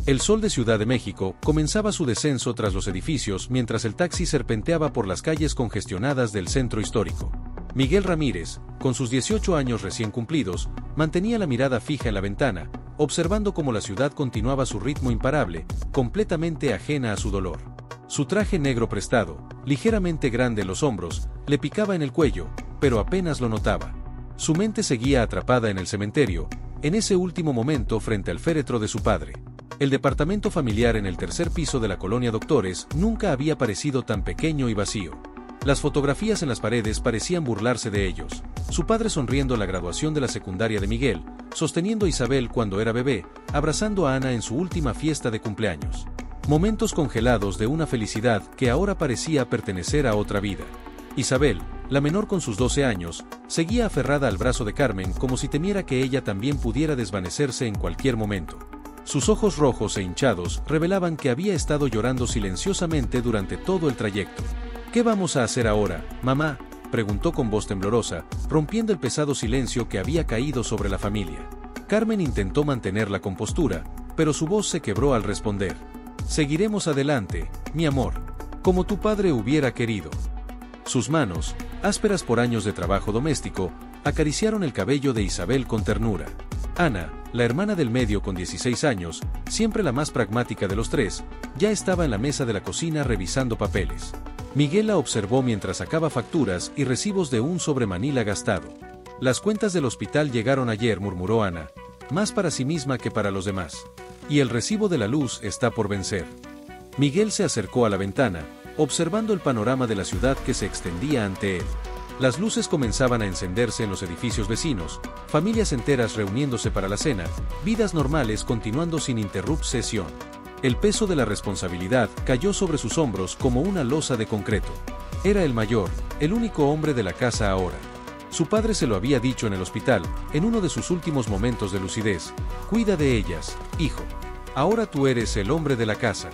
El sol de Ciudad de México comenzaba su descenso tras los edificios mientras el taxi serpenteaba por las calles congestionadas del centro histórico. Miguel Ramírez, con sus 18 años recién cumplidos, mantenía la mirada fija en la ventana, observando cómo la ciudad continuaba su ritmo imparable, completamente ajena a su dolor. Su traje negro prestado, ligeramente grande en los hombros, le picaba en el cuello, pero apenas lo notaba. Su mente seguía atrapada en el cementerio, en ese último momento frente al féretro de su padre. El departamento familiar en el tercer piso de la colonia Doctores nunca había parecido tan pequeño y vacío. Las fotografías en las paredes parecían burlarse de ellos. Su padre sonriendo la graduación de la secundaria de Miguel, sosteniendo a Isabel cuando era bebé, abrazando a Ana en su última fiesta de cumpleaños. Momentos congelados de una felicidad que ahora parecía pertenecer a otra vida. Isabel, la menor con sus 12 años, seguía aferrada al brazo de Carmen como si temiera que ella también pudiera desvanecerse en cualquier momento. Sus ojos rojos e hinchados revelaban que había estado llorando silenciosamente durante todo el trayecto. ¿Qué vamos a hacer ahora, mamá?, preguntó con voz temblorosa, rompiendo el pesado silencio que había caído sobre la familia. Carmen intentó mantener la compostura, pero su voz se quebró al responder. Seguiremos adelante, mi amor, como tu padre hubiera querido. Sus manos, ásperas por años de trabajo doméstico, acariciaron el cabello de Isabel con ternura. Ana, la hermana del medio con 16 años, siempre la más pragmática de los tres, ya estaba en la mesa de la cocina revisando papeles. Miguel la observó mientras sacaba facturas y recibos de un sobre Manila gastado. Las cuentas del hospital llegaron ayer, murmuró Ana, más para sí misma que para los demás. Y el recibo de la luz está por vencer. Miguel se acercó a la ventana, observando el panorama de la ciudad que se extendía ante él. Las luces comenzaban a encenderse en los edificios vecinos, familias enteras reuniéndose para la cena, vidas normales continuando sin interrupción. El peso de la responsabilidad cayó sobre sus hombros como una losa de concreto. Era el mayor, el único hombre de la casa ahora. Su padre se lo había dicho en el hospital, en uno de sus últimos momentos de lucidez. Cuida de ellas, hijo. Ahora tú eres el hombre de la casa.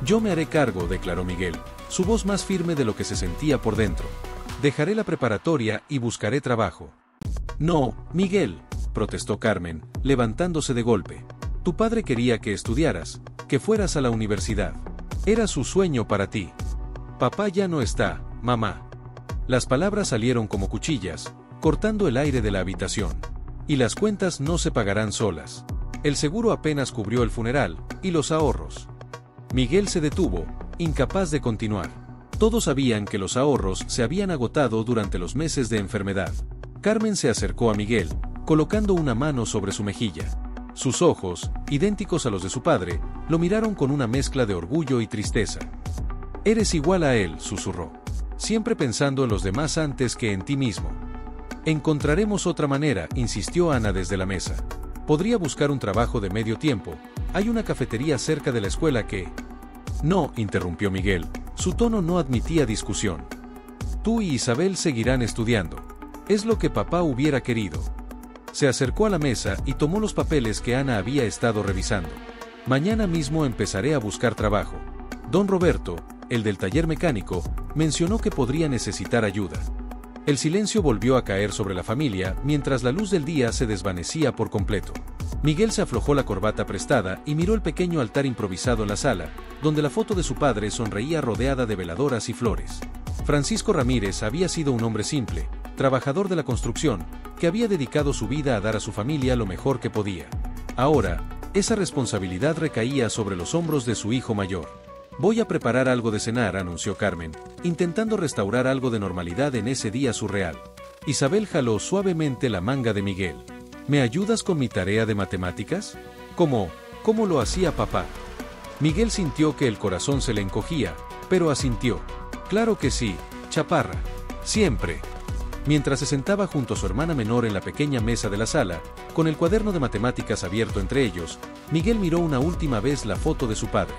Yo me haré cargo, declaró Miguel, su voz más firme de lo que se sentía por dentro. Dejaré la preparatoria y buscaré trabajo. No, Miguel, protestó Carmen, levantándose de golpe. Tu padre quería que estudiaras, que fueras a la universidad. Era su sueño para ti. Papá ya no está, mamá. Las palabras salieron como cuchillas, cortando el aire de la habitación. Y las cuentas no se pagarán solas. El seguro apenas cubrió el funeral, y los ahorros. Miguel se detuvo, incapaz de continuar. Todos sabían que los ahorros se habían agotado durante los meses de enfermedad. Carmen se acercó a Miguel, colocando una mano sobre su mejilla. Sus ojos, idénticos a los de su padre, lo miraron con una mezcla de orgullo y tristeza. Eres igual a él, susurró. Siempre pensando en los demás antes que en ti mismo. Encontraremos otra manera, insistió Ana desde la mesa. Podría buscar un trabajo de medio tiempo. Hay una cafetería cerca de la escuela que... No, interrumpió Miguel. Su tono no admitía discusión. Tú y Isabel seguirán estudiando. Es lo que papá hubiera querido. Se acercó a la mesa y tomó los papeles que Ana había estado revisando. Mañana mismo empezaré a buscar trabajo. Don Roberto, el del taller mecánico, mencionó que podría necesitar ayuda. El silencio volvió a caer sobre la familia mientras la luz del día se desvanecía por completo. Miguel se aflojó la corbata prestada y miró el pequeño altar improvisado en la sala, donde la foto de su padre sonreía rodeada de veladoras y flores. Francisco Ramírez había sido un hombre simple, trabajador de la construcción, que había dedicado su vida a dar a su familia lo mejor que podía. Ahora, esa responsabilidad recaía sobre los hombros de su hijo mayor. Voy a preparar algo de cenar, anunció Carmen, intentando restaurar algo de normalidad en ese día surreal. Isabel jaló suavemente la manga de Miguel. ¿Me ayudas con mi tarea de matemáticas? ¿Cómo lo hacía papá? Miguel sintió que el corazón se le encogía, pero asintió. Claro que sí, chaparra. Siempre. Mientras se sentaba junto a su hermana menor en la pequeña mesa de la sala, con el cuaderno de matemáticas abierto entre ellos, Miguel miró una última vez la foto de su padre.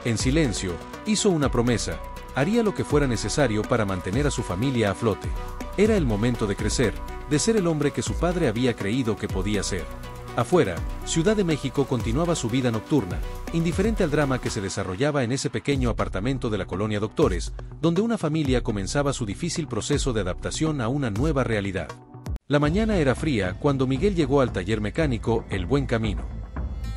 En silencio, hizo una promesa: haría lo que fuera necesario para mantener a su familia a flote. Era el momento de crecer, de ser el hombre que su padre había creído que podía ser. Afuera, Ciudad de México continuaba su vida nocturna, indiferente al drama que se desarrollaba en ese pequeño apartamento de la colonia Doctores, donde una familia comenzaba su difícil proceso de adaptación a una nueva realidad. La mañana era fría cuando Miguel llegó al taller mecánico El Buen Camino.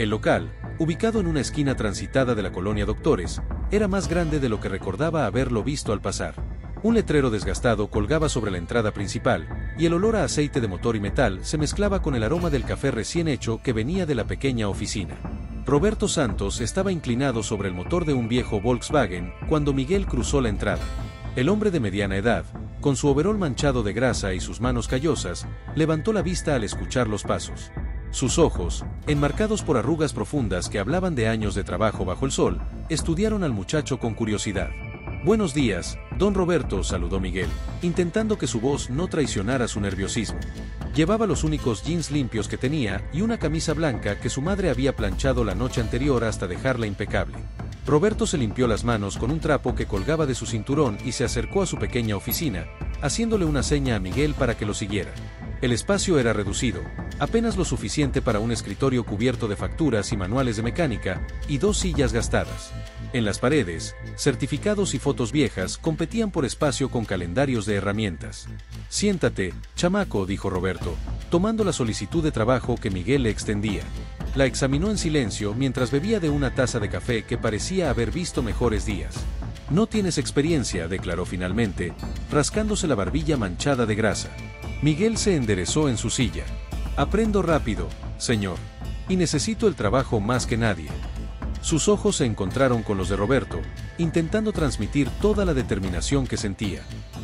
El local, ubicado en una esquina transitada de la colonia Doctores, era más grande de lo que recordaba haberlo visto al pasar. Un letrero desgastado colgaba sobre la entrada principal, y el olor a aceite de motor y metal se mezclaba con el aroma del café recién hecho que venía de la pequeña oficina. Roberto Santos estaba inclinado sobre el motor de un viejo Volkswagen cuando Miguel cruzó la entrada. El hombre de mediana edad, con su overol manchado de grasa y sus manos callosas, levantó la vista al escuchar los pasos. Sus ojos, enmarcados por arrugas profundas que hablaban de años de trabajo bajo el sol, estudiaron al muchacho con curiosidad. «Buenos días, don Roberto», saludó Miguel, intentando que su voz no traicionara su nerviosismo. Llevaba los únicos jeans limpios que tenía y una camisa blanca que su madre había planchado la noche anterior hasta dejarla impecable. Roberto se limpió las manos con un trapo que colgaba de su cinturón y se acercó a su pequeña oficina, haciéndole una seña a Miguel para que lo siguiera. El espacio era reducido, apenas lo suficiente para un escritorio cubierto de facturas y manuales de mecánica, y 2 sillas gastadas. En las paredes, certificados y fotos viejas competían por espacio con calendarios de herramientas. «Siéntate, chamaco», dijo Roberto, tomando la solicitud de trabajo que Miguel le extendía. La examinó en silencio mientras bebía de una taza de café que parecía haber visto mejores días. «No tienes experiencia», declaró finalmente, rascándose la barbilla manchada de grasa. Miguel se enderezó en su silla. «Aprendo rápido, señor. Y necesito el trabajo más que nadie». Sus ojos se encontraron con los de Roberto, intentando transmitir toda la determinación que sentía.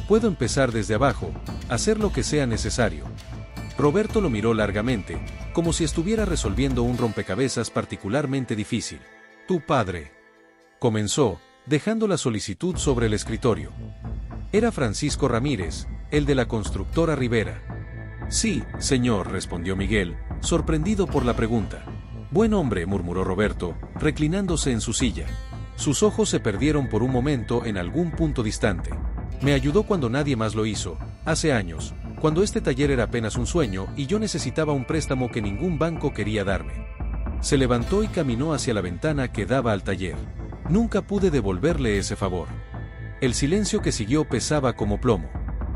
«Puedo empezar desde abajo, hacer lo que sea necesario». Roberto lo miró largamente, como si estuviera resolviendo un rompecabezas particularmente difícil. «Tu padre», comenzó, dejando la solicitud sobre el escritorio. «Era Francisco Ramírez, el de la constructora Rivera». «Sí, señor», respondió Miguel, sorprendido por la pregunta. «Buen hombre», murmuró Roberto, reclinándose en su silla. Sus ojos se perdieron por un momento en algún punto distante. «Me ayudó cuando nadie más lo hizo, hace años, cuando este taller era apenas un sueño y yo necesitaba un préstamo que ningún banco quería darme». Se levantó y caminó hacia la ventana que daba al taller. «Nunca pude devolverle ese favor». El silencio que siguió pesaba como plomo.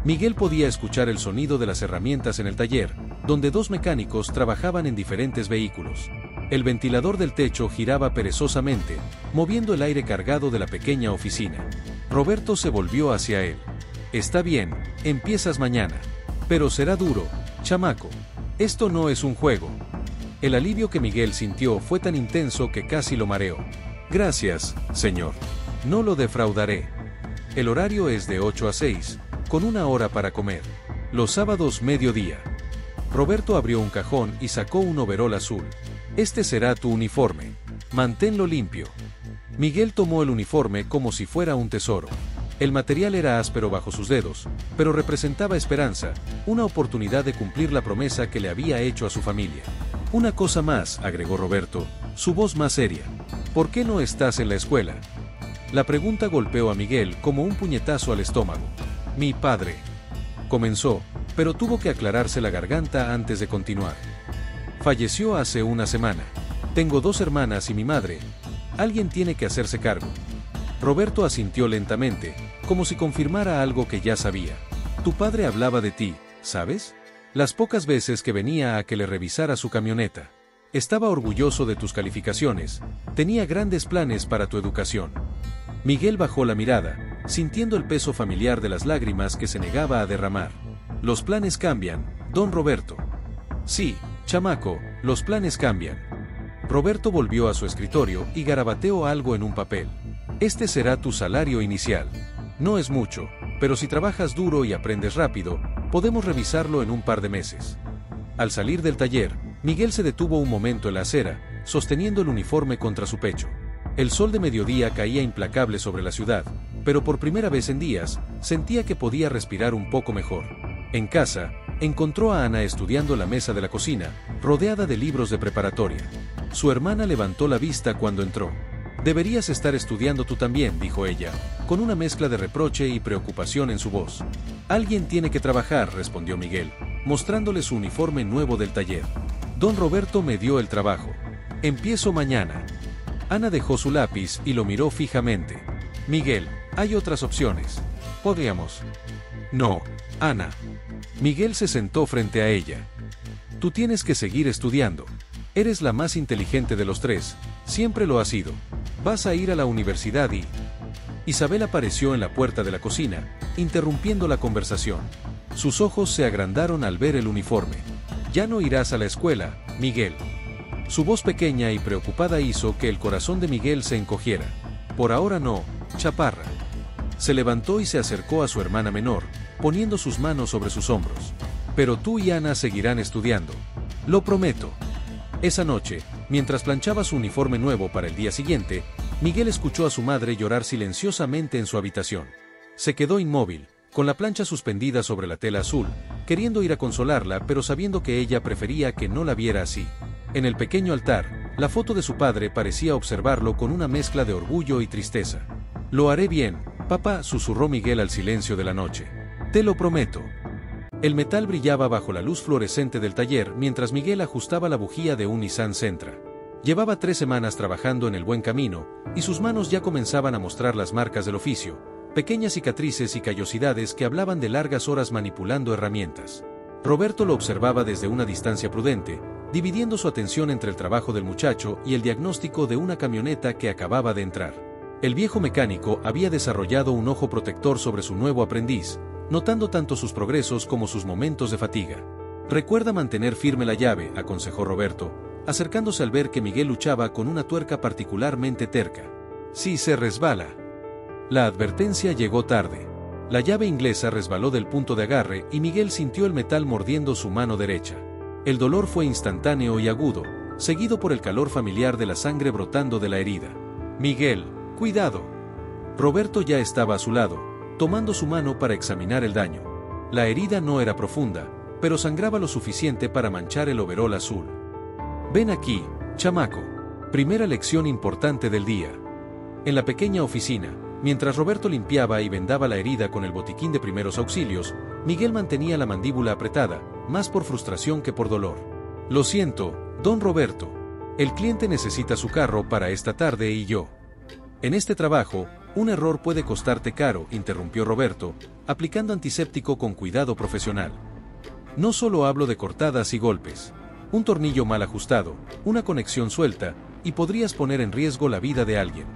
Miguel podía escuchar el sonido de las herramientas en el taller, donde 2 mecánicos trabajaban en diferentes vehículos. El ventilador del techo giraba perezosamente, moviendo el aire cargado de la pequeña oficina. Roberto se volvió hacia él. «Está bien, empiezas mañana. Pero será duro, chamaco. Esto no es un juego». El alivio que Miguel sintió fue tan intenso que casi lo mareó. «Gracias, señor. No lo defraudaré. El horario es de 8 a 6, con 1 hora para comer. Los sábados mediodía». Roberto abrió un cajón y sacó un overol azul. «Este será tu uniforme. Manténlo limpio». Miguel tomó el uniforme como si fuera un tesoro. El material era áspero bajo sus dedos, pero representaba esperanza, una oportunidad de cumplir la promesa que le había hecho a su familia. «Una cosa más», agregó Roberto, su voz más seria. «¿Por qué no estás en la escuela?». La pregunta golpeó a Miguel como un puñetazo al estómago. «Mi padre», comenzó, pero tuvo que aclararse la garganta antes de continuar. «Falleció hace una semana. Tengo 2 hermanas y mi madre. Alguien tiene que hacerse cargo». Roberto asintió lentamente, como si confirmara algo que ya sabía. «Tu padre hablaba de ti, ¿sabes? Las pocas veces que venía a que le revisara su camioneta. Estaba orgulloso de tus calificaciones, tenía grandes planes para tu educación». Miguel bajó la mirada, sintiendo el peso familiar de las lágrimas que se negaba a derramar. «Los planes cambian, don Roberto». «Sí, chamaco, los planes cambian». Roberto volvió a su escritorio y garabateó algo en un papel. «Este será tu salario inicial. No es mucho, pero si trabajas duro y aprendes rápido, podemos revisarlo en un par de meses». Al salir del taller, Miguel se detuvo un momento en la acera, sosteniendo el uniforme contra su pecho. El sol de mediodía caía implacable sobre la ciudad, pero por primera vez en días, sentía que podía respirar un poco mejor. En casa, encontró a Ana estudiando la mesa de la cocina, rodeada de libros de preparatoria. Su hermana levantó la vista cuando entró. «Deberías estar estudiando tú también», dijo ella, con una mezcla de reproche y preocupación en su voz. «Alguien tiene que trabajar», respondió Miguel, mostrándole su uniforme nuevo del taller. «Don Roberto me dio el trabajo. Empiezo mañana». Ana dejó su lápiz y lo miró fijamente. «Miguel, hay otras opciones. Podríamos». «No, Ana». Miguel se sentó frente a ella. «Tú tienes que seguir estudiando. Eres la más inteligente de los tres, siempre lo has sido. Vas a ir a la universidad y... Isabel apareció en la puerta de la cocina, interrumpiendo la conversación. Sus ojos se agrandaron al ver el uniforme. Ya no irás a la escuela, Miguel. Su voz pequeña y preocupada hizo que el corazón de Miguel se encogiera. Por ahora no, chaparra. Se levantó y se acercó a su hermana menor, poniendo sus manos sobre sus hombros. Pero tú y Ana seguirán estudiando. Lo prometo. Esa noche, mientras planchaba su uniforme nuevo para el día siguiente, Miguel escuchó a su madre llorar silenciosamente en su habitación. Se quedó inmóvil, con la plancha suspendida sobre la tela azul, queriendo ir a consolarla pero sabiendo que ella prefería que no la viera así. En el pequeño altar, la foto de su padre parecía observarlo con una mezcla de orgullo y tristeza. Lo haré bien, papá, susurró Miguel al silencio de la noche. Te lo prometo. El metal brillaba bajo la luz fluorescente del taller mientras Miguel ajustaba la bujía de un Nissan Sentra. Llevaba 3 semanas trabajando en el buen camino, y sus manos ya comenzaban a mostrar las marcas del oficio, pequeñas cicatrices y callosidades que hablaban de largas horas manipulando herramientas. Roberto lo observaba desde una distancia prudente, dividiendo su atención entre el trabajo del muchacho y el diagnóstico de una camioneta que acababa de entrar. El viejo mecánico había desarrollado un ojo protector sobre su nuevo aprendiz, notando tanto sus progresos como sus momentos de fatiga. Recuerda mantener firme la llave, aconsejó Roberto, acercándose al ver que Miguel luchaba con una tuerca particularmente terca. Si se resbala. La advertencia llegó tarde. La llave inglesa resbaló del punto de agarre y Miguel sintió el metal mordiendo su mano derecha. El dolor fue instantáneo y agudo, seguido por el calor familiar de la sangre brotando de la herida. Miguel, cuidado. Roberto ya estaba a su lado, tomando su mano para examinar el daño. La herida no era profunda, pero sangraba lo suficiente para manchar el overol azul. Ven aquí, chamaco. Primera lección importante del día. En la pequeña oficina, mientras Roberto limpiaba y vendaba la herida con el botiquín de primeros auxilios, Miguel mantenía la mandíbula apretada, más por frustración que por dolor. Lo siento, don Roberto. El cliente necesita su carro para esta tarde y yo. En este trabajo, un error puede costarte caro, interrumpió Roberto, aplicando antiséptico con cuidado profesional. No solo hablo de cortadas y golpes. Un tornillo mal ajustado, una conexión suelta, y podrías poner en riesgo la vida de alguien.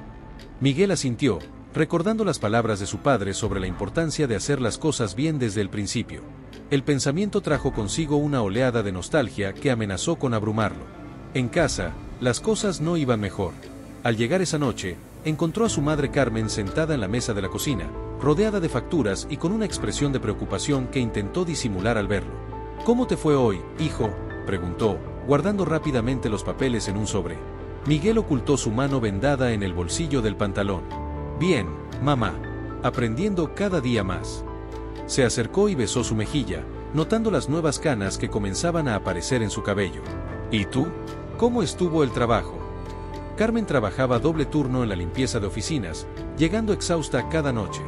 Miguel asintió, recordando las palabras de su padre sobre la importancia de hacer las cosas bien desde el principio. El pensamiento trajo consigo una oleada de nostalgia que amenazó con abrumarlo. En casa, las cosas no iban mejor. Al llegar esa noche, encontró a su madre Carmen sentada en la mesa de la cocina, rodeada de facturas y con una expresión de preocupación que intentó disimular al verlo. ¿Cómo te fue hoy, hijo?, preguntó, guardando rápidamente los papeles en un sobre. Miguel ocultó su mano vendada en el bolsillo del pantalón. Bien, mamá. Aprendiendo cada día más. Se acercó y besó su mejilla, notando las nuevas canas que comenzaban a aparecer en su cabello. ¿Y tú? ¿Cómo estuvo el trabajo? Carmen trabajaba doble turno en la limpieza de oficinas, llegando exhausta cada noche.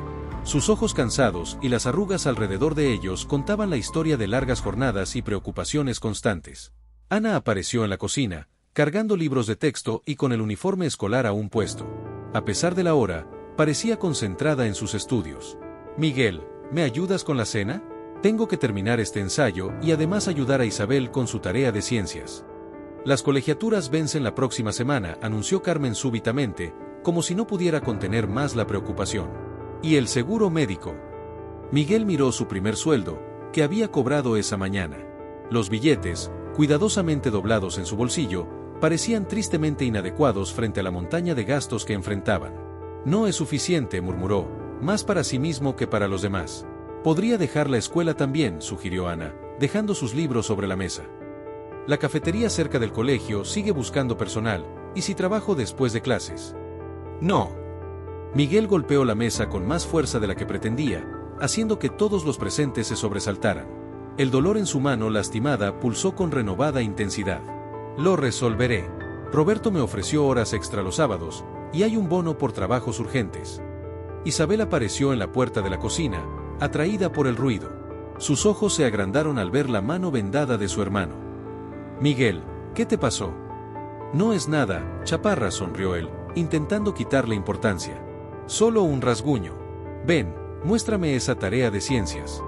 Sus ojos cansados y las arrugas alrededor de ellos contaban la historia de largas jornadas y preocupaciones constantes. Ana apareció en la cocina, cargando libros de texto y con el uniforme escolar aún puesto. A pesar de la hora, parecía concentrada en sus estudios. Miguel, ¿me ayudas con la cena? Tengo que terminar este ensayo y además ayudar a Isabel con su tarea de ciencias. Las colegiaturas vencen la próxima semana, anunció Carmen súbitamente, como si no pudiera contener más la preocupación. ¿Y el seguro médico? Miguel miró su primer sueldo, que había cobrado esa mañana. Los billetes, cuidadosamente doblados en su bolsillo, parecían tristemente inadecuados frente a la montaña de gastos que enfrentaban. No es suficiente, murmuró, más para sí mismo que para los demás. Podría dejar la escuela también, sugirió Ana, dejando sus libros sobre la mesa. La cafetería cerca del colegio sigue buscando personal, ¿y si trabajo después de clases? No. Miguel golpeó la mesa con más fuerza de la que pretendía, haciendo que todos los presentes se sobresaltaran. El dolor en su mano lastimada pulsó con renovada intensidad. Lo resolveré. Roberto me ofreció horas extra los sábados, y hay un bono por trabajos urgentes. Isabel apareció en la puerta de la cocina, atraída por el ruido. Sus ojos se agrandaron al ver la mano vendada de su hermano. Miguel, ¿qué te pasó? No es nada, chaparra, sonrió él, intentando quitarle importancia. Solo un rasguño. Ven, muéstrame esa tarea de ciencias.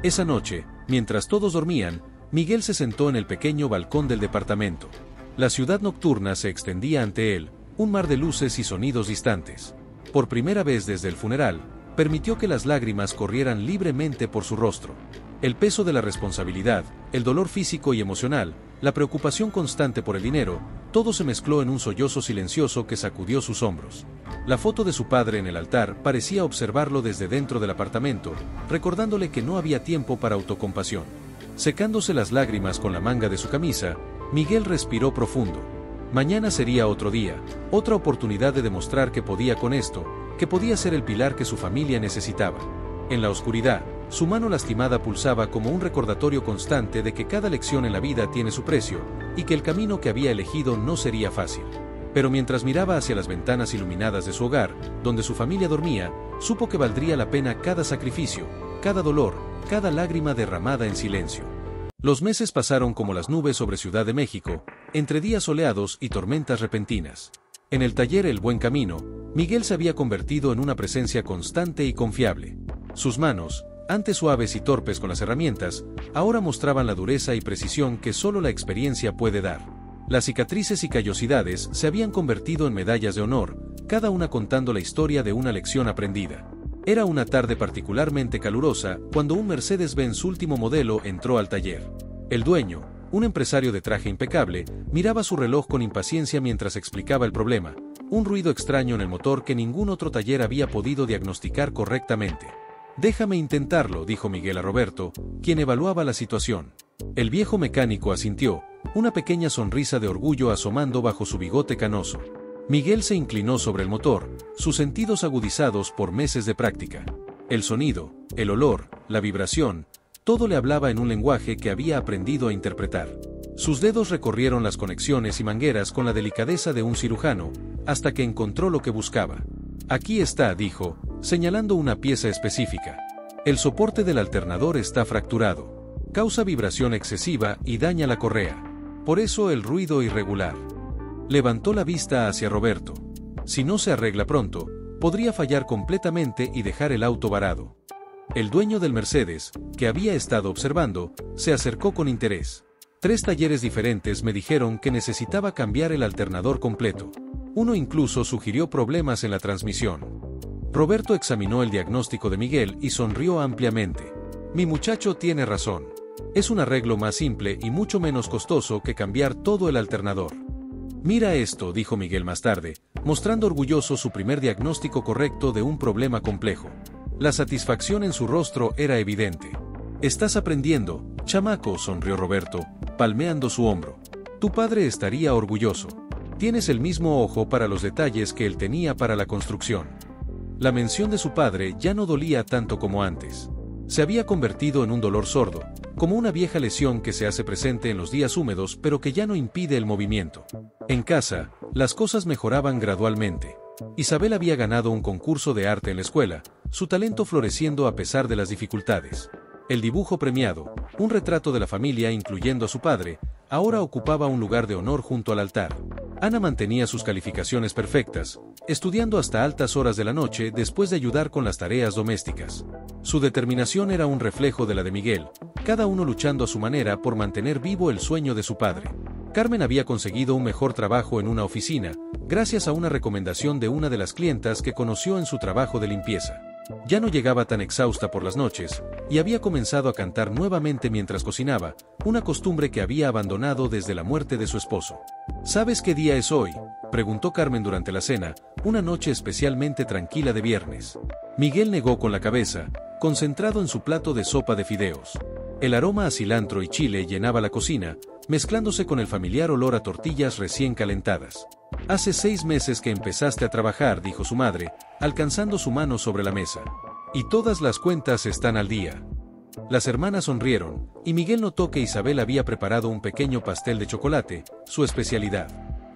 Esa noche, mientras todos dormían, Miguel se sentó en el pequeño balcón del departamento. La ciudad nocturna se extendía ante él, un mar de luces y sonidos distantes. Por primera vez desde el funeral, permitió que las lágrimas corrieran libremente por su rostro. El peso de la responsabilidad, el dolor físico y emocional, la preocupación constante por el dinero, todo se mezcló en un sollozo silencioso que sacudió sus hombros. La foto de su padre en el altar parecía observarlo desde dentro del apartamento, recordándole que no había tiempo para autocompasión. Secándose las lágrimas con la manga de su camisa, Miguel respiró profundo. Mañana sería otro día, otra oportunidad de demostrar que podía con esto, que podía ser el pilar que su familia necesitaba. En la oscuridad, su mano lastimada pulsaba como un recordatorio constante de que cada lección en la vida tiene su precio, y que el camino que había elegido no sería fácil. Pero mientras miraba hacia las ventanas iluminadas de su hogar, donde su familia dormía, supo que valdría la pena cada sacrificio, cada dolor, cada lágrima derramada en silencio. Los meses pasaron como las nubes sobre Ciudad de México, entre días soleados y tormentas repentinas. En el taller El Buen Camino, Miguel se había convertido en una presencia constante y confiable. Sus manos, antes suaves y torpes con las herramientas, ahora mostraban la dureza y precisión que solo la experiencia puede dar. Las cicatrices y callosidades se habían convertido en medallas de honor, cada una contando la historia de una lección aprendida. Era una tarde particularmente calurosa cuando un Mercedes-Benz último modelo entró al taller. El dueño, un empresario de traje impecable, miraba su reloj con impaciencia mientras explicaba el problema, un ruido extraño en el motor que ningún otro taller había podido diagnosticar correctamente. «Déjame intentarlo», dijo Miguel a Roberto, quien evaluaba la situación. El viejo mecánico asintió, una pequeña sonrisa de orgullo asomando bajo su bigote canoso. Miguel se inclinó sobre el motor, sus sentidos agudizados por meses de práctica. El sonido, el olor, la vibración, todo le hablaba en un lenguaje que había aprendido a interpretar. Sus dedos recorrieron las conexiones y mangueras con la delicadeza de un cirujano, hasta que encontró lo que buscaba. «Aquí está», dijo, señalando una pieza específica. «El soporte del alternador está fracturado. Causa vibración excesiva y daña la correa. Por eso el ruido irregular». Levantó la vista hacia Roberto. Si no se arregla pronto, podría fallar completamente y dejar el auto varado. El dueño del Mercedes, que había estado observando, se acercó con interés. 3 talleres diferentes me dijeron que necesitaba cambiar el alternador completo. Uno incluso sugirió problemas en la transmisión. Roberto examinó el diagnóstico de Miguel y sonrió ampliamente. «Mi muchacho tiene razón. Es un arreglo más simple y mucho menos costoso que cambiar todo el alternador». «Mira esto», dijo Miguel más tarde, mostrando orgulloso su primer diagnóstico correcto de un problema complejo. La satisfacción en su rostro era evidente. «Estás aprendiendo, chamaco», sonrió Roberto, palmeando su hombro. «Tu padre estaría orgulloso. Tienes el mismo ojo para los detalles que él tenía para la construcción». La mención de su padre ya no dolía tanto como antes. Se había convertido en un dolor sordo, como una vieja lesión que se hace presente en los días húmedos pero que ya no impide el movimiento. En casa, las cosas mejoraban gradualmente. Isabel había ganado un concurso de arte en la escuela, su talento floreciendo a pesar de las dificultades. El dibujo premiado, un retrato de la familia incluyendo a su padre, ahora ocupaba un lugar de honor junto al altar. Ana mantenía sus calificaciones perfectas, estudiando hasta altas horas de la noche después de ayudar con las tareas domésticas. Su determinación era un reflejo de la de Miguel, cada uno luchando a su manera por mantener vivo el sueño de su padre. Carmen había conseguido un mejor trabajo en una oficina, gracias a una recomendación de una de las clientas que conoció en su trabajo de limpieza. Ya no llegaba tan exhausta por las noches, y había comenzado a cantar nuevamente mientras cocinaba, una costumbre que había abandonado desde la muerte de su esposo. «¿Sabes qué día es hoy?», preguntó Carmen durante la cena, una noche especialmente tranquila de viernes. Miguel negó con la cabeza, concentrado en su plato de sopa de fideos. El aroma a cilantro y chile llenaba la cocina, mezclándose con el familiar olor a tortillas recién calentadas. «Hace 6 meses que empezaste a trabajar», dijo su madre, alcanzando su mano sobre la mesa. «Y todas las cuentas están al día». Las hermanas sonrieron, y Miguel notó que Isabel había preparado un pequeño pastel de chocolate, su especialidad.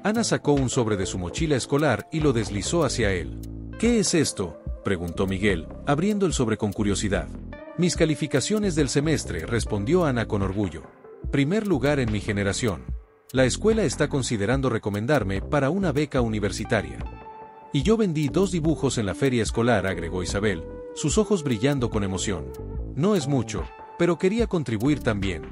Ana sacó un sobre de su mochila escolar y lo deslizó hacia él. «¿Qué es esto?», preguntó Miguel, abriendo el sobre con curiosidad. «Mis calificaciones del semestre», respondió Ana con orgullo. «Primer lugar en mi generación. La escuela está considerando recomendarme para una beca universitaria». «Y yo vendí 2 dibujos en la feria escolar», agregó Isabel, sus ojos brillando con emoción. «No es mucho, pero quería contribuir también».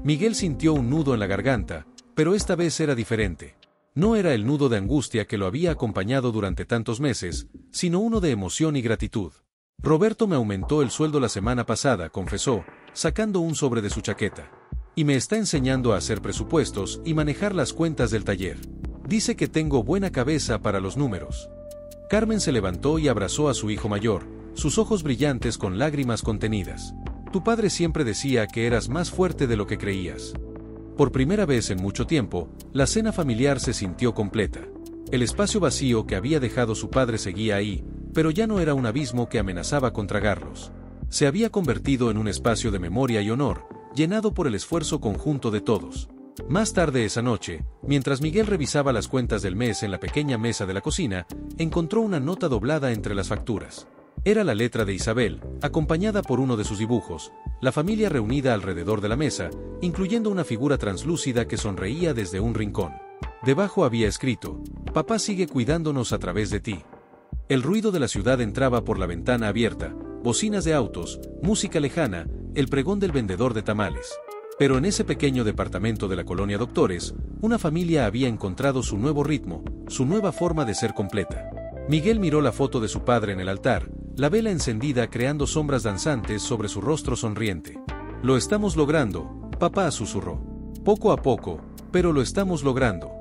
Miguel sintió un nudo en la garganta, Pero esta vez era diferente. No era el nudo de angustia que lo había acompañado durante tantos meses, sino uno de emoción y gratitud. Roberto me aumentó el sueldo la semana pasada, confesó, sacando un sobre de su chaqueta. Y me está enseñando a hacer presupuestos y manejar las cuentas del taller. Dice que tengo buena cabeza para los números. Carmen se levantó y abrazó a su hijo mayor, sus ojos brillantes con lágrimas contenidas. Tu padre siempre decía que eras más fuerte de lo que creías. Por primera vez en mucho tiempo, la cena familiar se sintió completa. El espacio vacío que había dejado su padre seguía ahí, pero ya no era un abismo que amenazaba con tragarlos. Se había convertido en un espacio de memoria y honor, llenado por el esfuerzo conjunto de todos. Más tarde esa noche, mientras Miguel revisaba las cuentas del mes en la pequeña mesa de la cocina, encontró una nota doblada entre las facturas. Era la letra de Isabel, acompañada por uno de sus dibujos, la familia reunida alrededor de la mesa, incluyendo una figura translúcida que sonreía desde un rincón. Debajo había escrito: Papá sigue cuidándonos a través de ti. El ruido de la ciudad entraba por la ventana abierta, bocinas de autos, música lejana, el pregón del vendedor de tamales. Pero en ese pequeño departamento de la colonia Doctores, una familia había encontrado su nuevo ritmo, su nueva forma de ser completa. Miguel miró la foto de su padre en el altar, la vela encendida creando sombras danzantes sobre su rostro sonriente. Lo estamos logrando, papá susurró. Poco a poco, pero lo estamos logrando.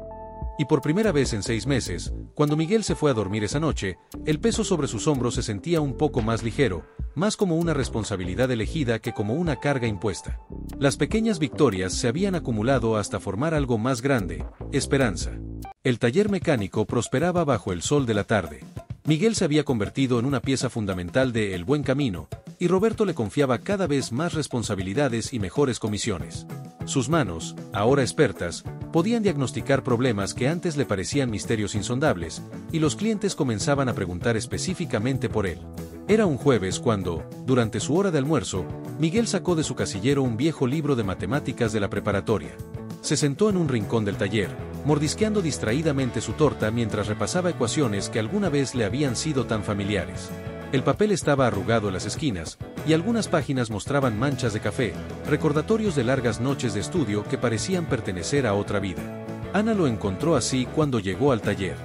Y por primera vez en 6 meses, cuando Miguel se fue a dormir esa noche, el peso sobre sus hombros se sentía un poco más ligero, más como una responsabilidad elegida que como una carga impuesta. Las pequeñas victorias se habían acumulado hasta formar algo más grande: esperanza. El taller mecánico prosperaba bajo el sol de la tarde. Miguel se había convertido en una pieza fundamental de El Buen Camino, y Roberto le confiaba cada vez más responsabilidades y mejores comisiones. Sus manos, ahora expertas, podían diagnosticar problemas que antes le parecían misterios insondables, y los clientes comenzaban a preguntar específicamente por él. Era un jueves cuando, durante su hora de almuerzo, Miguel sacó de su casillero un viejo libro de matemáticas de la preparatoria. Se sentó en un rincón del taller, mordisqueando distraídamente su torta mientras repasaba ecuaciones que alguna vez le habían sido tan familiares. El papel estaba arrugado en las esquinas, y algunas páginas mostraban manchas de café, recordatorios de largas noches de estudio que parecían pertenecer a otra vida. Ana lo encontró así cuando llegó al taller.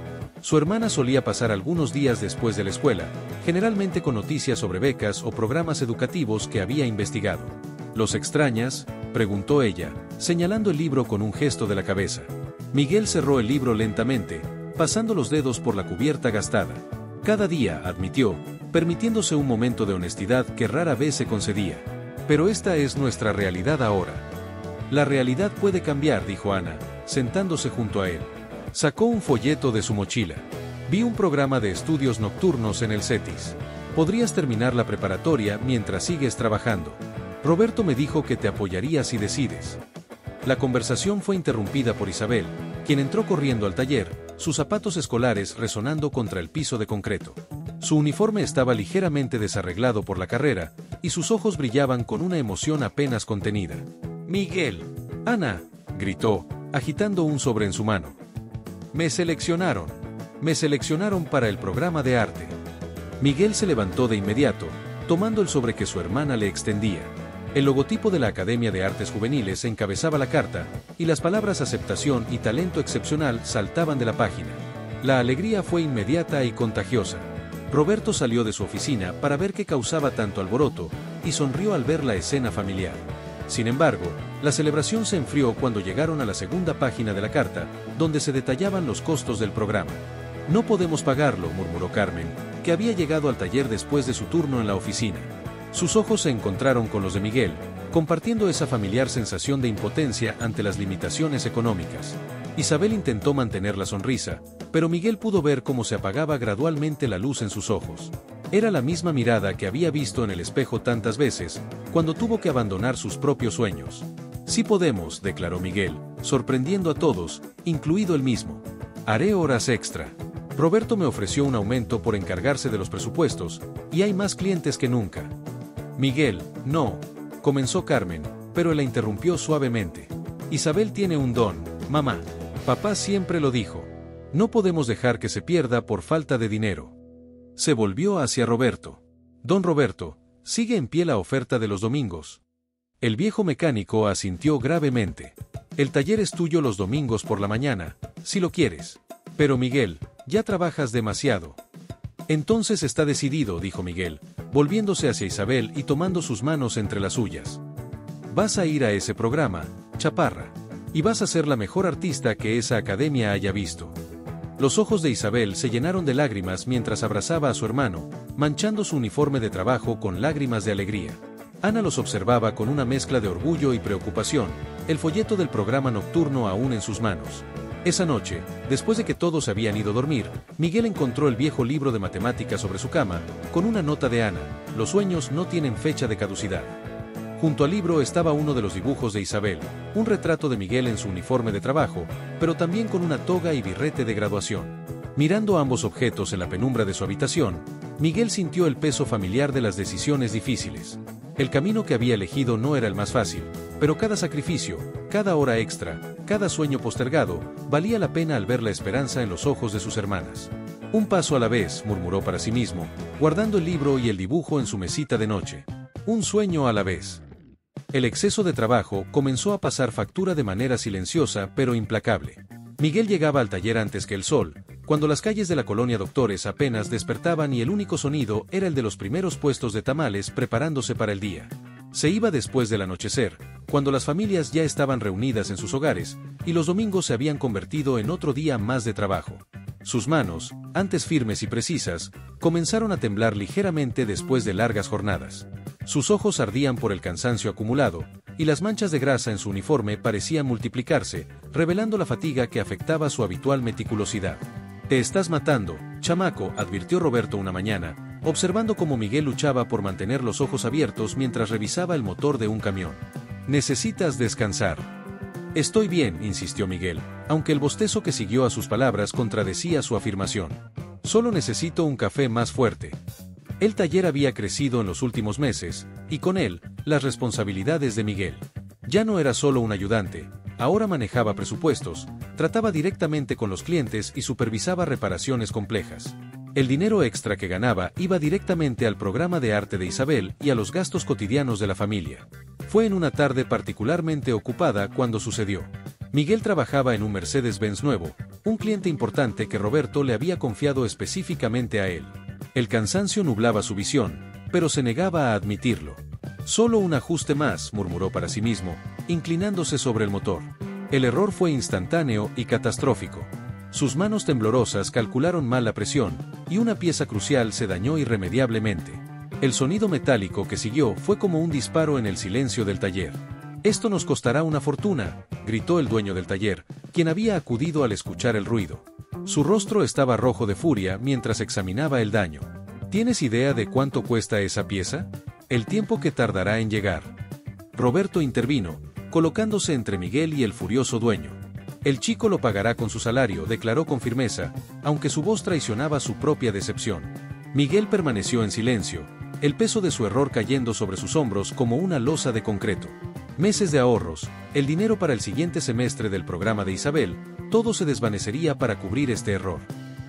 Su hermana solía pasar algunos días después de la escuela, generalmente con noticias sobre becas o programas educativos que había investigado. ¿Los extrañas?, preguntó ella, señalando el libro con un gesto de la cabeza. Miguel cerró el libro lentamente, pasando los dedos por la cubierta gastada. Cada día, admitió, permitiéndose un momento de honestidad que rara vez se concedía. Pero esta es nuestra realidad ahora. La realidad puede cambiar, dijo Ana, sentándose junto a él. Sacó un folleto de su mochila. Vi un programa de estudios nocturnos en el CETIS. Podrías terminar la preparatoria mientras sigues trabajando. Roberto me dijo que te apoyaría si decides. La conversación fue interrumpida por Isabel, quien entró corriendo al taller, sus zapatos escolares resonando contra el piso de concreto. Su uniforme estaba ligeramente desarreglado por la carrera, y sus ojos brillaban con una emoción apenas contenida. «Miguel». «Ana», gritó, agitando un sobre en su mano. «Me seleccionaron. Me seleccionaron para el programa de arte». Miguel se levantó de inmediato, tomando el sobre que su hermana le extendía. El logotipo de la Academia de Artes Juveniles encabezaba la carta, y las palabras aceptación y talento excepcional saltaban de la página. La alegría fue inmediata y contagiosa. Roberto salió de su oficina para ver qué causaba tanto alboroto, y sonrió al ver la escena familiar. Sin embargo, la celebración se enfrió cuando llegaron a la segunda página de la carta, donde se detallaban los costos del programa. «No podemos pagarlo», murmuró Carmen, que había llegado al taller después de su turno en la oficina. Sus ojos se encontraron con los de Miguel, compartiendo esa familiar sensación de impotencia ante las limitaciones económicas. Isabel intentó mantener la sonrisa, pero Miguel pudo ver cómo se apagaba gradualmente la luz en sus ojos. Era la misma mirada que había visto en el espejo tantas veces, cuando tuvo que abandonar sus propios sueños. «Sí podemos», declaró Miguel, sorprendiendo a todos, incluido él mismo. «Haré horas extra. Roberto me ofreció un aumento por encargarse de los presupuestos, y hay más clientes que nunca». «Miguel, no», comenzó Carmen, pero él la interrumpió suavemente. «Isabel tiene un don, mamá. Papá siempre lo dijo. No podemos dejar que se pierda por falta de dinero». Se volvió hacia Roberto. «Don Roberto, ¿sigue en pie la oferta de los domingos?». El viejo mecánico asintió gravemente. El taller es tuyo los domingos por la mañana, si lo quieres. Pero Miguel, ya trabajas demasiado. Entonces está decidido, dijo Miguel, volviéndose hacia Isabel y tomando sus manos entre las suyas. Vas a ir a ese programa, chaparra. Y vas a ser la mejor artista que esa academia haya visto. Los ojos de Isabel se llenaron de lágrimas mientras abrazaba a su hermano, manchando su uniforme de trabajo con lágrimas de alegría. Ana los observaba con una mezcla de orgullo y preocupación, el folleto del programa nocturno aún en sus manos. Esa noche, después de que todos habían ido a dormir, Miguel encontró el viejo libro de matemáticas sobre su cama, con una nota de Ana: los sueños no tienen fecha de caducidad. Junto al libro estaba uno de los dibujos de Isabel, un retrato de Miguel en su uniforme de trabajo, pero también con una toga y birrete de graduación. Mirando ambos objetos en la penumbra de su habitación, Miguel sintió el peso familiar de las decisiones difíciles. El camino que había elegido no era el más fácil, pero cada sacrificio, cada hora extra, cada sueño postergado, valía la pena al ver la esperanza en los ojos de sus hermanas. Un paso a la vez, murmuró para sí mismo, guardando el libro y el dibujo en su mesita de noche. Un sueño a la vez. El exceso de trabajo comenzó a pasar factura de manera silenciosa pero implacable. Miguel llegaba al taller antes que el sol, cuando las calles de la colonia Doctores apenas despertaban y el único sonido era el de los primeros puestos de tamales preparándose para el día. Se iba después del anochecer, cuando las familias ya estaban reunidas en sus hogares, y los domingos se habían convertido en otro día más de trabajo. Sus manos, antes firmes y precisas, comenzaron a temblar ligeramente después de largas jornadas. Sus ojos ardían por el cansancio acumulado, y las manchas de grasa en su uniforme parecían multiplicarse, revelando la fatiga que afectaba su habitual meticulosidad. «Te estás matando, chamaco», advirtió Roberto una mañana, observando cómo Miguel luchaba por mantener los ojos abiertos mientras revisaba el motor de un camión. «Necesitas descansar». «Estoy bien», insistió Miguel, aunque el bostezo que siguió a sus palabras contradecía su afirmación. «Solo necesito un café más fuerte». El taller había crecido en los últimos meses, y con él, las responsabilidades de Miguel. Ya no era solo un ayudante, ahora manejaba presupuestos, trataba directamente con los clientes y supervisaba reparaciones complejas. El dinero extra que ganaba iba directamente al programa de arte de Isabel y a los gastos cotidianos de la familia. Fue en una tarde particularmente ocupada cuando sucedió. Miguel trabajaba en un Mercedes-Benz nuevo, un cliente importante que Roberto le había confiado específicamente a él. El cansancio nublaba su visión, pero se negaba a admitirlo. «Solo un ajuste más», murmuró para sí mismo, inclinándose sobre el motor. El error fue instantáneo y catastrófico. Sus manos temblorosas calcularon mal la presión, y una pieza crucial se dañó irremediablemente. El sonido metálico que siguió fue como un disparo en el silencio del taller. «Esto nos costará una fortuna», gritó el dueño del taller, quien había acudido al escuchar el ruido. Su rostro estaba rojo de furia mientras examinaba el daño. «¿Tienes idea de cuánto cuesta esa pieza? El tiempo que tardará en llegar». Roberto intervino, colocándose entre Miguel y el furioso dueño. «El chico lo pagará con su salario», declaró con firmeza, aunque su voz traicionaba su propia decepción. Miguel permaneció en silencio, el peso de su error cayendo sobre sus hombros como una losa de concreto. Meses de ahorros, el dinero para el siguiente semestre del programa de Isabel, todo se desvanecería para cubrir este error.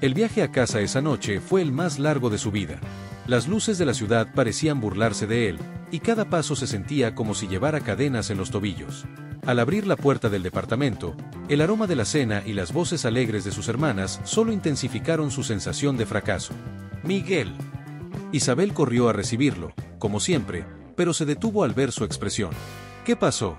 El viaje a casa esa noche fue el más largo de su vida. Las luces de la ciudad parecían burlarse de él, y cada paso se sentía como si llevara cadenas en los tobillos. Al abrir la puerta del departamento, el aroma de la cena y las voces alegres de sus hermanas solo intensificaron su sensación de fracaso. «Miguel». Isabel corrió a recibirlo, como siempre, pero se detuvo al ver su expresión. «¿Qué pasó?».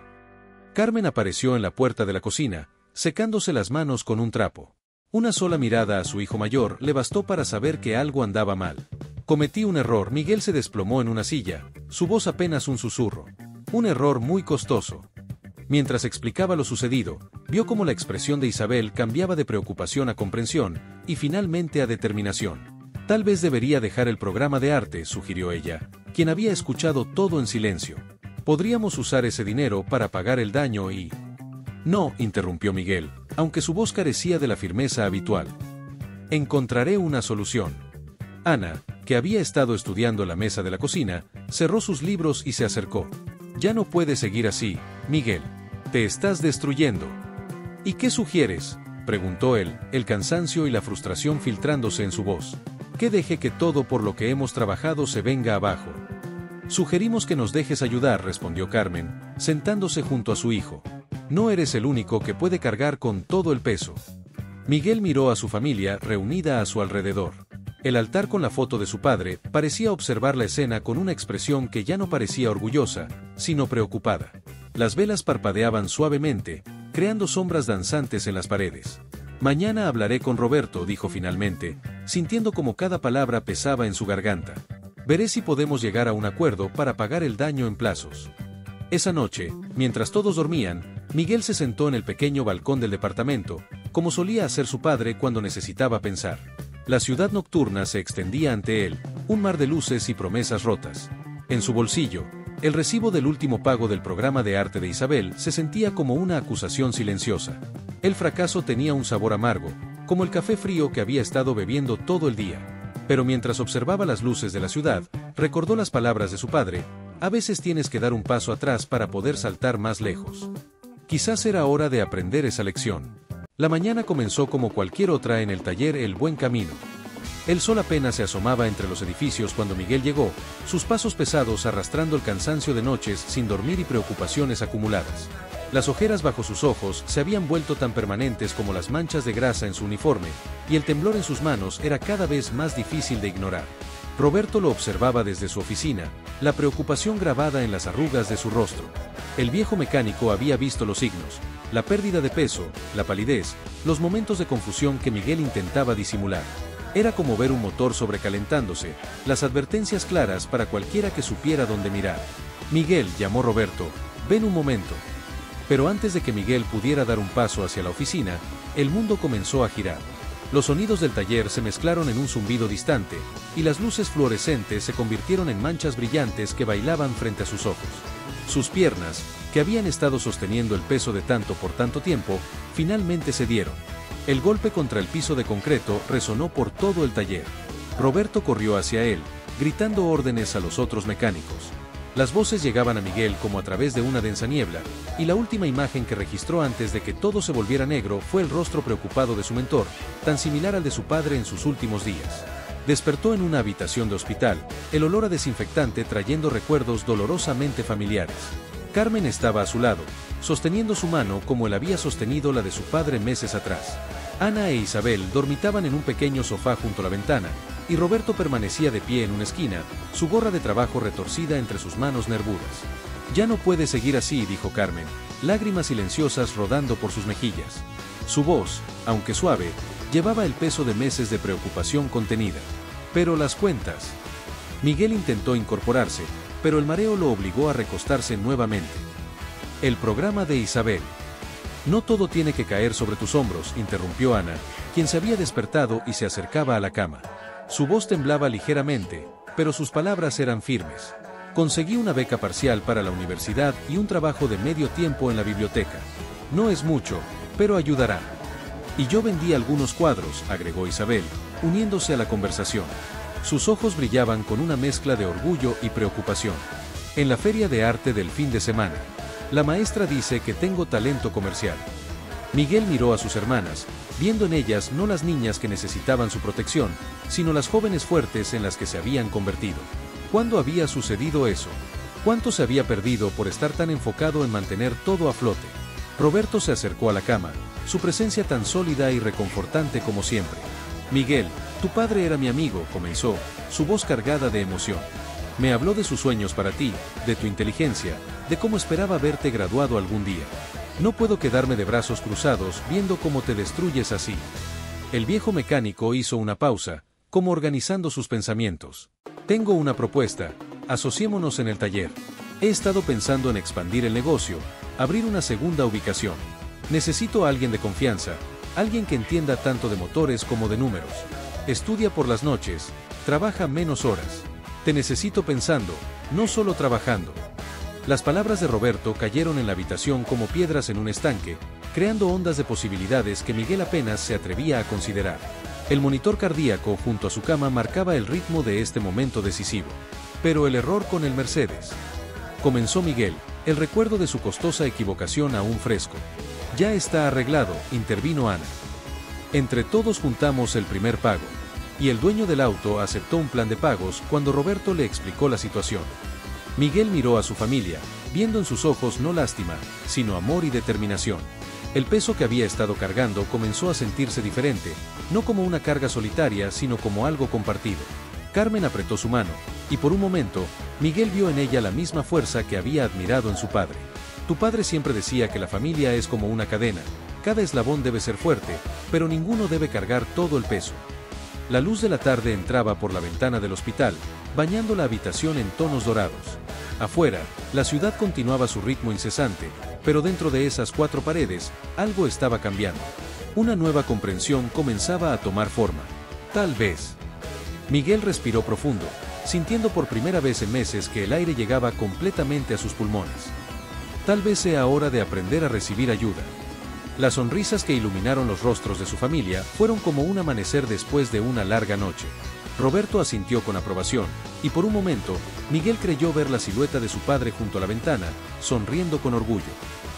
Carmen apareció en la puerta de la cocina, secándose las manos con un trapo. Una sola mirada a su hijo mayor le bastó para saber que algo andaba mal. «Cometí un error». Miguel se desplomó en una silla, su voz apenas un susurro. «Un error muy costoso». Mientras explicaba lo sucedido, vio cómo la expresión de Isabel cambiaba de preocupación a comprensión, y finalmente a determinación. «Tal vez debería dejar el programa de arte», sugirió ella, quien había escuchado todo en silencio. «Podríamos usar ese dinero para pagar el daño y...». «No», interrumpió Miguel, aunque su voz carecía de la firmeza habitual. «Encontraré una solución». Ana, que había estado estudiando la mesa de la cocina, cerró sus libros y se acercó. «Ya no puedes seguir así, Miguel. Te estás destruyendo». «¿Y qué sugieres?», preguntó él, el cansancio y la frustración filtrándose en su voz. «Que deje que todo por lo que hemos trabajado se venga abajo». Sugerimos que nos dejes ayudar, respondió Carmen, sentándose junto a su hijo. No eres el único que puede cargar con todo el peso. Miguel miró a su familia reunida a su alrededor. El altar con la foto de su padre parecía observar la escena con una expresión que ya no parecía orgullosa, sino preocupada. Las velas parpadeaban suavemente, creando sombras danzantes en las paredes. Mañana hablaré con Roberto, dijo finalmente, sintiendo como cada palabra pesaba en su garganta. Veré si podemos llegar a un acuerdo para pagar el daño en plazos. Esa noche, mientras todos dormían, Miguel se sentó en el pequeño balcón del departamento, como solía hacer su padre cuando necesitaba pensar. La ciudad nocturna se extendía ante él, un mar de luces y promesas rotas. En su bolsillo, el recibo del último pago del programa de arte de Isabel se sentía como una acusación silenciosa. El fracaso tenía un sabor amargo, como el café frío que había estado bebiendo todo el día. Pero mientras observaba las luces de la ciudad, recordó las palabras de su padre: a veces tienes que dar un paso atrás para poder saltar más lejos. Quizás era hora de aprender esa lección. La mañana comenzó como cualquier otra en el taller El Buen Camino. El sol apenas se asomaba entre los edificios cuando Miguel llegó, sus pasos pesados arrastrando el cansancio de noches sin dormir y preocupaciones acumuladas. Las ojeras bajo sus ojos se habían vuelto tan permanentes como las manchas de grasa en su uniforme, y el temblor en sus manos era cada vez más difícil de ignorar. Roberto lo observaba desde su oficina, la preocupación grabada en las arrugas de su rostro. El viejo mecánico había visto los signos, la pérdida de peso, la palidez, los momentos de confusión que Miguel intentaba disimular. Era como ver un motor sobrecalentándose, las advertencias claras para cualquiera que supiera dónde mirar. Miguel, llamó Roberto, ven un momento. Pero antes de que Miguel pudiera dar un paso hacia la oficina, el mundo comenzó a girar. Los sonidos del taller se mezclaron en un zumbido distante, y las luces fluorescentes se convirtieron en manchas brillantes que bailaban frente a sus ojos. Sus piernas, que habían estado sosteniendo el peso de tanto por tanto tiempo, finalmente cedieron. El golpe contra el piso de concreto resonó por todo el taller. Roberto corrió hacia él, gritando órdenes a los otros mecánicos. Las voces llegaban a Miguel como a través de una densa niebla, y la última imagen que registró antes de que todo se volviera negro fue el rostro preocupado de su mentor, tan similar al de su padre en sus últimos días. Despertó en una habitación de hospital, el olor a desinfectante trayendo recuerdos dolorosamente familiares. Carmen estaba a su lado, sosteniendo su mano como él había sostenido la de su padre meses atrás. Ana e Isabel dormitaban en un pequeño sofá junto a la ventana, y Roberto permanecía de pie en una esquina, su gorra de trabajo retorcida entre sus manos nervudas. Ya no puede seguir así, dijo Carmen, lágrimas silenciosas rodando por sus mejillas. Su voz, aunque suave, llevaba el peso de meses de preocupación contenida. Pero las cuentas. Miguel intentó incorporarse, pero el mareo lo obligó a recostarse nuevamente. El programa de Isabel. No todo tiene que caer sobre tus hombros, interrumpió Ana, quien se había despertado y se acercaba a la cama. Su voz temblaba ligeramente, pero sus palabras eran firmes. Conseguí una beca parcial para la universidad y un trabajo de medio tiempo en la biblioteca. No es mucho, pero ayudará. Y yo vendí algunos cuadros, agregó Isabel, uniéndose a la conversación. Sus ojos brillaban con una mezcla de orgullo y preocupación. En la feria de arte del fin de semana. La maestra dice que tengo talento comercial. Miguel miró a sus hermanas, viendo en ellas no las niñas que necesitaban su protección, sino las jóvenes fuertes en las que se habían convertido. ¿Cuándo había sucedido eso? ¿Cuánto se había perdido por estar tan enfocado en mantener todo a flote? Roberto se acercó a la cama, su presencia tan sólida y reconfortante como siempre. Miguel, tu padre era mi amigo, comenzó, su voz cargada de emoción. Me habló de sus sueños para ti, de tu inteligencia, de cómo esperaba verte graduado algún día. No puedo quedarme de brazos cruzados viendo cómo te destruyes así. El viejo mecánico hizo una pausa, como organizando sus pensamientos. Tengo una propuesta, asociémonos en el taller. He estado pensando en expandir el negocio, abrir una segunda ubicación. Necesito a alguien de confianza, alguien que entienda tanto de motores como de números. Estudia por las noches, trabaja menos horas. Te necesito pensando, no solo trabajando. Las palabras de Roberto cayeron en la habitación como piedras en un estanque, creando ondas de posibilidades que Miguel apenas se atrevía a considerar. El monitor cardíaco junto a su cama marcaba el ritmo de este momento decisivo. Pero el error con el Mercedes. Comenzó Miguel, el recuerdo de su costosa equivocación aún fresco. Ya está arreglado, intervino Ana. Entre todos juntamos el primer pago. Y el dueño del auto aceptó un plan de pagos cuando Roberto le explicó la situación. Miguel miró a su familia, viendo en sus ojos no lástima, sino amor y determinación. El peso que había estado cargando comenzó a sentirse diferente, no como una carga solitaria, sino como algo compartido. Carmen apretó su mano, y por un momento, Miguel vio en ella la misma fuerza que había admirado en su padre. Tu padre siempre decía que la familia es como una cadena, cada eslabón debe ser fuerte, pero ninguno debe cargar todo el peso. La luz de la tarde entraba por la ventana del hospital, bañando la habitación en tonos dorados. Afuera, la ciudad continuaba su ritmo incesante, pero dentro de esas cuatro paredes, algo estaba cambiando. Una nueva comprensión comenzaba a tomar forma. Tal vez. Miguel respiró profundo, sintiendo por primera vez en meses que el aire llegaba completamente a sus pulmones. Tal vez sea hora de aprender a recibir ayuda. Las sonrisas que iluminaron los rostros de su familia fueron como un amanecer después de una larga noche. Roberto asintió con aprobación, y por un momento, Miguel creyó ver la silueta de su padre junto a la ventana, sonriendo con orgullo.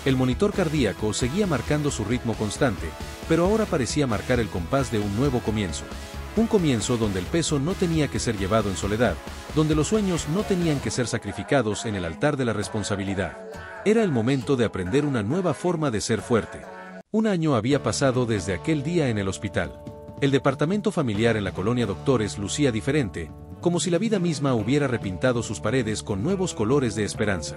El monitor cardíaco seguía marcando su ritmo constante, pero ahora parecía marcar el compás de un nuevo comienzo. Un comienzo donde el peso no tenía que ser llevado en soledad, donde los sueños no tenían que ser sacrificados en el altar de la responsabilidad. Era el momento de aprender una nueva forma de ser fuerte. Un año había pasado desde aquel día en el hospital. El departamento familiar en la colonia Doctores lucía diferente, como si la vida misma hubiera repintado sus paredes con nuevos colores de esperanza.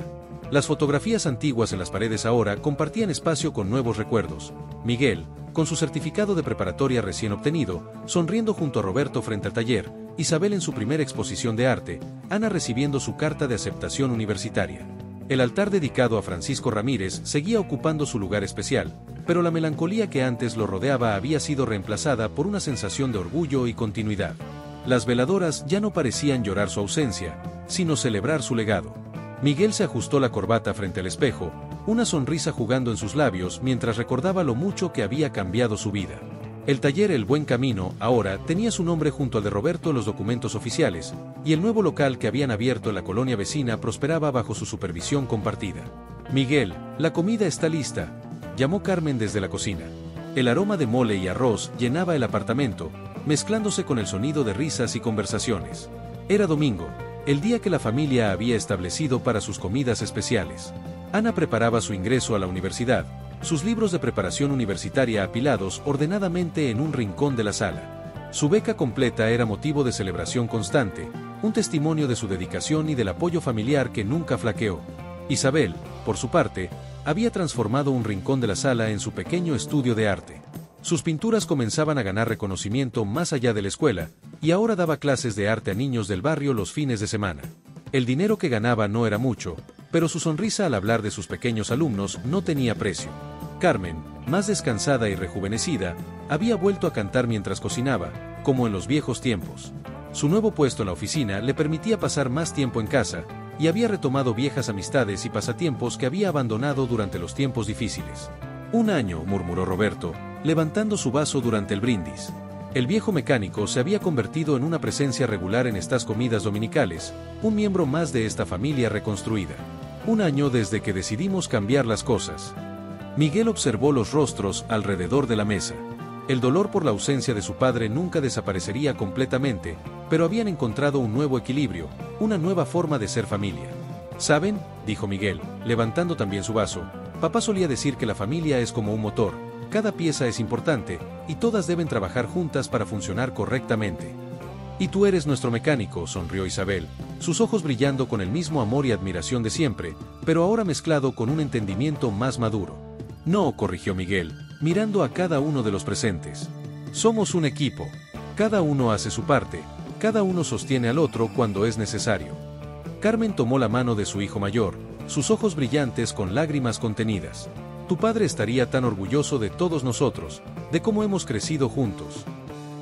Las fotografías antiguas en las paredes ahora compartían espacio con nuevos recuerdos. Miguel, con su certificado de preparatoria recién obtenido, sonriendo junto a Roberto frente al taller, Isabel en su primera exposición de arte, Ana recibiendo su carta de aceptación universitaria. El altar dedicado a Francisco Ramírez seguía ocupando su lugar especial, pero la melancolía que antes lo rodeaba había sido reemplazada por una sensación de orgullo y continuidad. Las veladoras ya no parecían llorar su ausencia, sino celebrar su legado. Miguel se ajustó la corbata frente al espejo, una sonrisa jugando en sus labios mientras recordaba lo mucho que había cambiado su vida. El taller El Buen Camino, ahora, tenía su nombre junto al de Roberto en los documentos oficiales, y el nuevo local que habían abierto en la colonia vecina prosperaba bajo su supervisión compartida. Miguel, la comida está lista, llamó Carmen desde la cocina. El aroma de mole y arroz llenaba el apartamento, mezclándose con el sonido de risas y conversaciones. Era domingo, el día que la familia había establecido para sus comidas especiales. Ana preparaba su ingreso a la universidad, sus libros de preparación universitaria apilados ordenadamente en un rincón de la sala. Su beca completa era motivo de celebración constante, un testimonio de su dedicación y del apoyo familiar que nunca flaqueó. Isabel, por su parte, había transformado un rincón de la sala en su pequeño estudio de arte. Sus pinturas comenzaban a ganar reconocimiento más allá de la escuela, y ahora daba clases de arte a niños del barrio los fines de semana. El dinero que ganaba no era mucho, pero su sonrisa al hablar de sus pequeños alumnos no tenía precio. Carmen, más descansada y rejuvenecida, había vuelto a cantar mientras cocinaba, como en los viejos tiempos. Su nuevo puesto en la oficina le permitía pasar más tiempo en casa, y había retomado viejas amistades y pasatiempos que había abandonado durante los tiempos difíciles. Un año, murmuró Roberto, levantando su vaso durante el brindis. El viejo mecánico se había convertido en una presencia regular en estas comidas dominicales, un miembro más de esta familia reconstruida. Un año desde que decidimos cambiar las cosas. Miguel observó los rostros alrededor de la mesa. El dolor por la ausencia de su padre nunca desaparecería completamente, pero habían encontrado un nuevo equilibrio, una nueva forma de ser familia. ¿Saben?, dijo Miguel, levantando también su vaso, papá solía decir que la familia es como un motor, cada pieza es importante, y todas deben trabajar juntas para funcionar correctamente. Y tú eres nuestro mecánico, sonrió Isabel, sus ojos brillando con el mismo amor y admiración de siempre, pero ahora mezclado con un entendimiento más maduro. No, corrigió Miguel, mirando a cada uno de los presentes. Somos un equipo. Cada uno hace su parte, cada uno sostiene al otro cuando es necesario. Carmen tomó la mano de su hijo mayor, sus ojos brillantes con lágrimas contenidas. Tu padre estaría tan orgulloso de todos nosotros, de cómo hemos crecido juntos.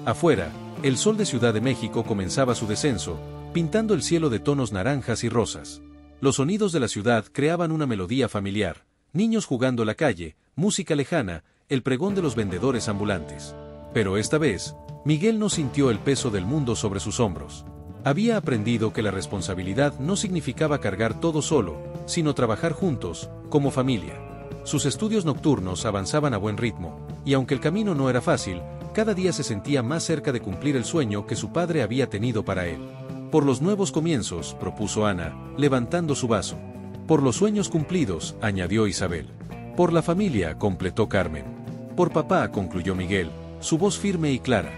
Afuera, el sol de Ciudad de México comenzaba su descenso, pintando el cielo de tonos naranjas y rosas. Los sonidos de la ciudad creaban una melodía familiar, niños jugando en la calle, música lejana, el pregón de los vendedores ambulantes. Pero esta vez, Miguel no sintió el peso del mundo sobre sus hombros. Había aprendido que la responsabilidad no significaba cargar todo solo, sino trabajar juntos, como familia. Sus estudios nocturnos avanzaban a buen ritmo, y aunque el camino no era fácil, cada día se sentía más cerca de cumplir el sueño que su padre había tenido para él. Por los nuevos comienzos, propuso Ana, levantando su vaso. Por los sueños cumplidos, añadió Isabel. Por la familia, completó Carmen. Por papá, concluyó Miguel, su voz firme y clara.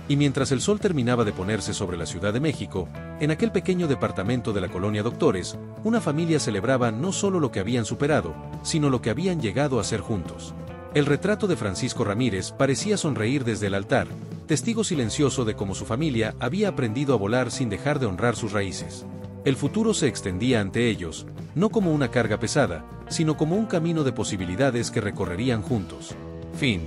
Y mientras el sol terminaba de ponerse sobre la Ciudad de México, en aquel pequeño departamento de la colonia Doctores, una familia celebraba no solo lo que habían superado, sino lo que habían llegado a ser juntos. El retrato de Francisco Ramírez parecía sonreír desde el altar, testigo silencioso de cómo su familia había aprendido a volar sin dejar de honrar sus raíces. El futuro se extendía ante ellos, no como una carga pesada, sino como un camino de posibilidades que recorrerían juntos. Fin.